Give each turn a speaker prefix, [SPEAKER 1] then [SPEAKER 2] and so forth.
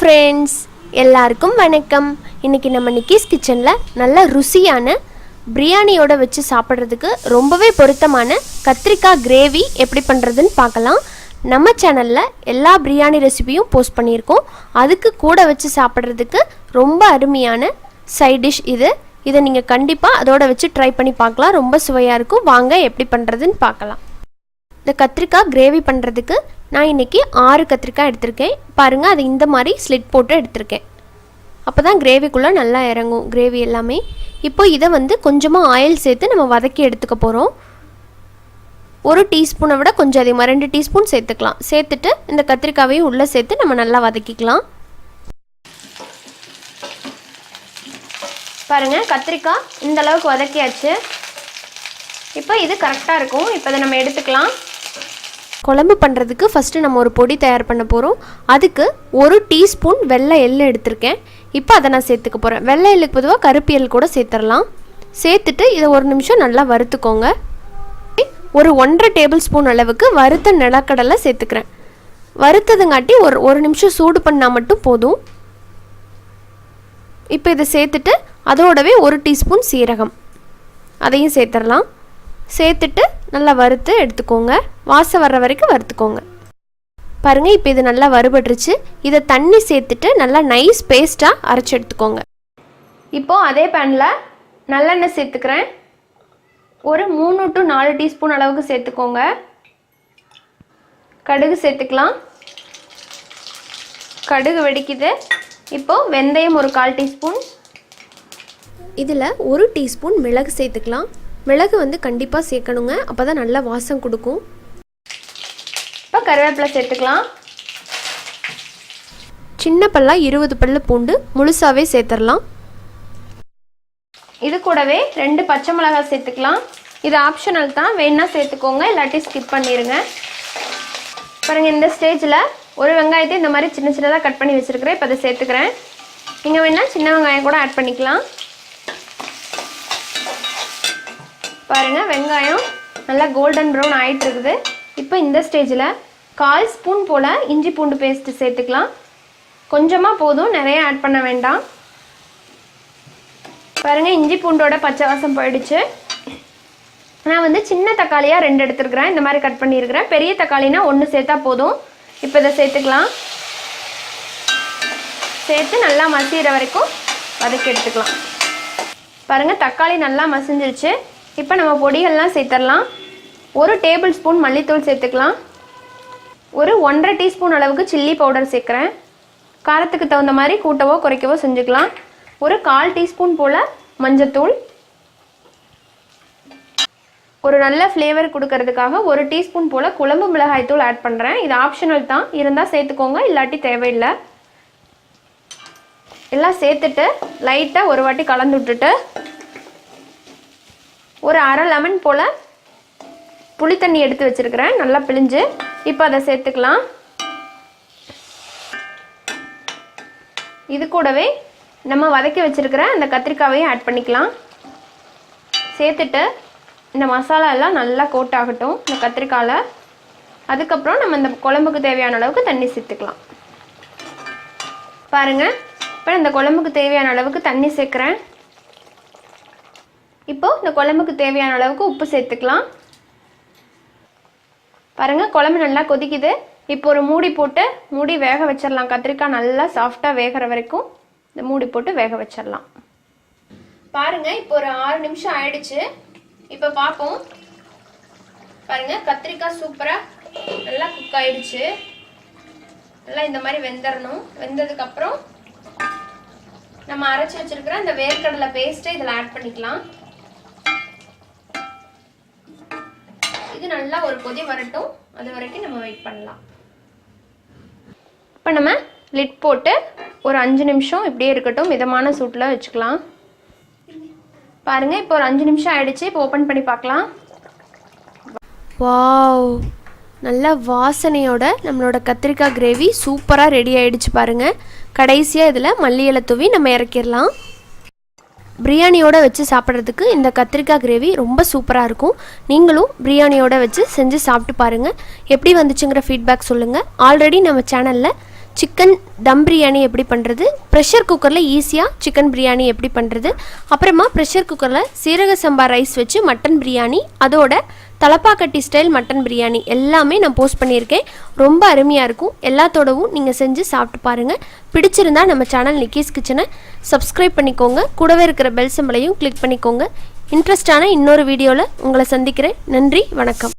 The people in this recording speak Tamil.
[SPEAKER 1] ஃப்ரெண்ட்ஸ், எல்லாருக்கும் வணக்கம். இன்றைக்கி நம்ம நிக்கிஸ் கிச்சனில் நல்ல ருசியான பிரியாணியோட வச்சு சாப்பிட்றதுக்கு ரொம்பவே பொருத்தமான கத்திரிக்காய் கிரேவி எப்படி பண்ணுறதுன்னு பார்க்கலாம். நம்ம சேனலில் எல்லா பிரியாணி ரெசிபியும் போஸ்ட் பண்ணியிருக்கோம். அதுக்கு கூட வச்சு சாப்பிட்றதுக்கு ரொம்ப அருமையான சைட் டிஷ் இதை நீங்கள் கண்டிப்பாக அதோட வச்சு ட்ரை பண்ணி பார்க்கலாம். ரொம்ப சுவையாக இருக்கும். வாங்க எப்படி பண்ணுறதுன்னு பார்க்கலாம். இந்த கத்திரிக்காய் கிரேவி பண்ணுறதுக்கு நான் இன்றைக்கி 6 கத்திரிக்காய் எடுத்திருக்கேன். பாருங்கள், அது இந்த மாதிரி ஸ்லிட் போட்டு எடுத்திருக்கேன். அப்போ தான் கிரேவிக்குள்ளே நல்லா இறங்கும் கிரேவி எல்லாமே. இப்போ இதை கொஞ்சமாக ஆயில் சேர்த்து நம்ம வதக்கி எடுத்துக்க போகிறோம். 1 டீஸ்பூனை விட கொஞ்சம் அதிகமாக 2 டீஸ்பூன் சேர்த்துக்கலாம். சேர்த்துட்டு இந்த கத்திரிக்காவையும் உள்ளே சேர்த்து நம்ம நல்லா வதக்கிக்கலாம். பாருங்கள், கத்திரிக்காய் இந்த அளவுக்கு வதக்கியாச்சு. இப்போ இது கரெக்டாக இருக்கும். இப்போ இதை நம்ம எடுத்துக்கலாம். குழம்பு பண்ணுறதுக்கு ஃபஸ்ட்டு நம்ம ஒரு பொடி தயார் பண்ண போகிறோம். அதுக்கு 1 டீஸ்பூன் வெள்ளை எள்ளு எடுத்திருக்கேன். இப்போ அதை நான் சேர்த்துக்க போகிறேன். வெள்ளை எள்ளுக்கு பொதுவாக கருப்பு எள் கூட சேர்த்துடலாம். சேர்த்துட்டு இதை 1 நிமிஷம் நல்லா வறுத்துக்கோங்க. ஒரு 1.5 டேபிள் ஸ்பூன் அளவுக்கு வறுத்த நிலக்கடலை சேர்த்துக்கிறேன். வறுத்ததுங்காட்டி ஒரு நிமிஷம் சூடு பண்ணால் மட்டும் போதும். இப்போ இதை சேர்த்துட்டு அதோடவே 1 டீஸ்பூன் சீரகம் அதையும் சேர்த்துடலாம். சேர்த்துட்டு நல்லா வறுத்து எடுத்துக்கோங்க. வாசம் வர்ற வரைக்கும் வறுத்துக்கோங்க. பாருங்கள், இப்போ இது நல்லா வறுபட்டுருச்சு. இதை தண்ணி சேர்த்துட்டு நல்லா நைஸ் பேஸ்ட்டாக அரைச்சி எடுத்துக்கோங்க. இப்போது அதே பேனில் நல்லெண்ணெய் சேர்த்துக்கிறேன். ஒரு 3 to 4 டீஸ்பூன் அளவுக்கு சேர்த்துக்கோங்க. கடுகு சேர்த்துக்கலாம். கடுகு வெடிக்குது. இப்போது வெந்தயம் ஒரு 1/4 டீஸ்பூன். இதில் 1 டீஸ்பூன் மிளகு சேர்த்துக்கலாம். மிளகு கண்டிப்பாக சேர்க்கணுங்க, அப்போ தான் நல்லா வாசம் கொடுக்கும். இப்போ கருவேப்பிலை சேர்த்துக்கலாம். சின்ன பல்லா 20 பல்லு பூண்டு முழுசாகவே சேர்த்துடலாம். இது கூடவே 2 பச்சை மிளகாய் சேர்த்துக்கலாம். இது ஆப்ஷனல் தான், வேணா சேர்த்துக்கோங்க, இல்லாட்டி ஸ்கிப் பண்ணிடுங்க. பாருங்கள், இந்த ஸ்டேஜில் ஒரு வெங்காயத்தை இந்த மாதிரி சின்ன சின்னதாக கட் பண்ணி வச்சுருக்கிறேன். இப்போ அதை சேர்த்துக்கிறேன். நீங்கள் வேணால் சின்ன வெங்காயம் கூட ஆட் பண்ணிக்கலாம். பாருங்கள், வெங்காயம் நல்லா கோல்டன் ப்ரௌன் ஆகிட்டு இருக்குது. இப்போ இந்த ஸ்டேஜில் 1/4 ஸ்பூன் போல் இஞ்சி பூண்டு பேஸ்ட்டு சேர்த்துக்கலாம். கொஞ்சமாக போதும், நிறைய ஆட் பண்ண வேண்டாம். பாருங்கள், இஞ்சி பூண்டோட பச்சை வாசம் போயிடுச்சு. நான் சின்ன தக்காளியாக 2 எடுத்துருக்கிறேன். இந்த மாதிரி கட் பண்ணியிருக்கிறேன். பெரிய தக்காளினா 1 சேர்த்தா போதும். இப்போ இதை சேர்த்துக்கலாம். சேர்த்து நல்லா மசிகிற வரைக்கும் வதக்கி எடுத்துக்கலாம். பாருங்கள், தக்காளி நல்லா மசிஞ்சிருச்சு. இப்போ நம்ம பொடிகள்லாம் சேர்த்துடலாம். 1 டேபிள் ஸ்பூன் மல்லித்தூள் சேர்த்துக்கலாம். ஒரு 1.5 டீஸ்பூன் அளவுக்கு சில்லி பவுடர் சேர்க்குறேன். காரத்துக்கு தகுந்த மாதிரி கூட்டவோ குறைக்கவோ செஞ்சுக்கலாம். ஒரு 1/4 டீஸ்பூன் போல் மஞ்சத்தூள். ஒரு நல்ல ஃப்ளேவர் கொடுக்கறதுக்காக 1 டீஸ்பூன் போல் குழம்பு மிளகாய் தூள் ஆட் பண்ணுறேன். இது ஆப்ஷனல் தான், இருந்தால் சேர்த்துக்கோங்க, இல்லாட்டி தேவையில்லை. எல்லாம் சேர்த்துட்டு லைட்டாக ஒரு வாட்டி கலந்து விட்டுட்டு ஒரு 1/2 லெமன் போல் புளி தண்ணி எடுத்து வச்சுருக்கிறேன், நல்லா பிழிஞ்சு. இப்போ அதை சேர்த்துக்கலாம். இது கூடவே நம்ம வதக்கி வச்சுருக்கிற அந்த கத்திரிக்காவையும் ஆட் பண்ணிக்கலாம். சேர்த்துட்டு இந்த மசாலா எல்லாம் நல்லா கோட் ஆகட்டும் இந்த கத்திரிக்காயில். அதுக்கப்புறம் நம்ம இந்த குழம்புக்கு தேவையான அளவுக்கு தண்ணி சேர்த்துக்கலாம். பாருங்கள், இப்போ இந்த குழம்புக்கு தேவையான அளவுக்கு தண்ணி சேர்க்குறேன். இப்போது இந்த குழம்புக்கு தேவையான அளவுக்கு உப்பு சேர்த்துக்கலாம். பாருங்கள், குழம்பு நல்லா கொதிக்குது. இப்போ ஒரு மூடி போட்டு மூடி வேக வச்சிடலாம். கத்திரிக்காய் நல்லா சாஃப்டாக வேகிற வரைக்கும் இந்த மூடி போட்டு வேக வச்சிடலாம். பாருங்கள், இப்போ ஒரு 6 நிமிஷம் ஆயிடுச்சு. இப்போ பார்ப்போம். பாருங்கள், கத்திரிக்காய் சூப்பராக நல்லா குக் ஆயிடுச்சு. நல்லா இந்த மாதிரி வெந்துடணும். வெந்ததுக்கப்புறம் நம்ம அரைச்சி வச்சிருக்கிற அந்த வேர்க்கடலை பேஸ்ட்டை இதில் ஆட் பண்ணிக்கலாம். இது நல்லா ஒரு கொதி வரட்டும், அது வரைக்கும் நம்ம வெயிட் பண்ணலாம். இப்போ நம்ம லிட் போட்டு ஒரு 5 நிமிஷம் இப்படியே இருக்கட்டும், மிதமான சூட்டில் வச்சுக்கலாம். பாருங்கள், இப்போ ஒரு 5 நிமிஷம் ஆயிடுச்சு. இப்போ ஓப்பன் பண்ணி பார்க்கலாம். வாவ், நல்ல வாசனையோட நம்மளோட கத்திரிக்காய் கிரேவி சூப்பராக ரெடி ஆகிடுச்சு. பாருங்கள், கடைசியாக இதில் மல்லி இலை தூவி நம்ம இறக்கிடலாம். பிரியாணியோட வச்சு சாப்பிட்றதுக்கு இந்த கத்திரிக்காய் கிரேவி ரொம்ப சூப்பராக இருக்கும். நீங்களும் பிரியாணியோட வச்சு செஞ்சு சாப்பிட்டு பாருங்கள். எப்படி வந்துச்சுங்கிற ஃபீட்பேக் சொல்லுங்கள். ஆல்ரெடி நம்ம சேனலில் சிக்கன் தம் பிரியாணி எப்படி பண்ணுறது, ப்ரெஷர் குக்கரில் ஈஸியாக சிக்கன் பிரியாணி எப்படி பண்ணுறது, அப்புறமா ப்ரெஷர் குக்கரில் சீரக சம்பா ரைஸ் வச்சு மட்டன் பிரியாணி, அதோட தலப்பாக்கட்டி ஸ்டைல் மட்டன் பிரியாணி எல்லாமே நான் போஸ்ட் பண்ணியிருக்கேன். ரொம்ப அருமையாக இருக்கும். எல்லாத்தோடவும் நீங்கள் செஞ்சு சாப்பிட்டு பாருங்கள். பிடிச்சிருந்தா நம்ம சேனல் நிக்கிஸ் கிச்சனை சப்ஸ்கிரைப் பண்ணிக்கோங்க. கூடவே இருக்கிற பெல் சிம்பலையும் கிளிக் பண்ணிக்கோங்க. இன்ட்ரெஸ்டான இன்னொரு வீடியோவில் உங்களை சந்திக்கிறேன். நன்றி, வணக்கம்.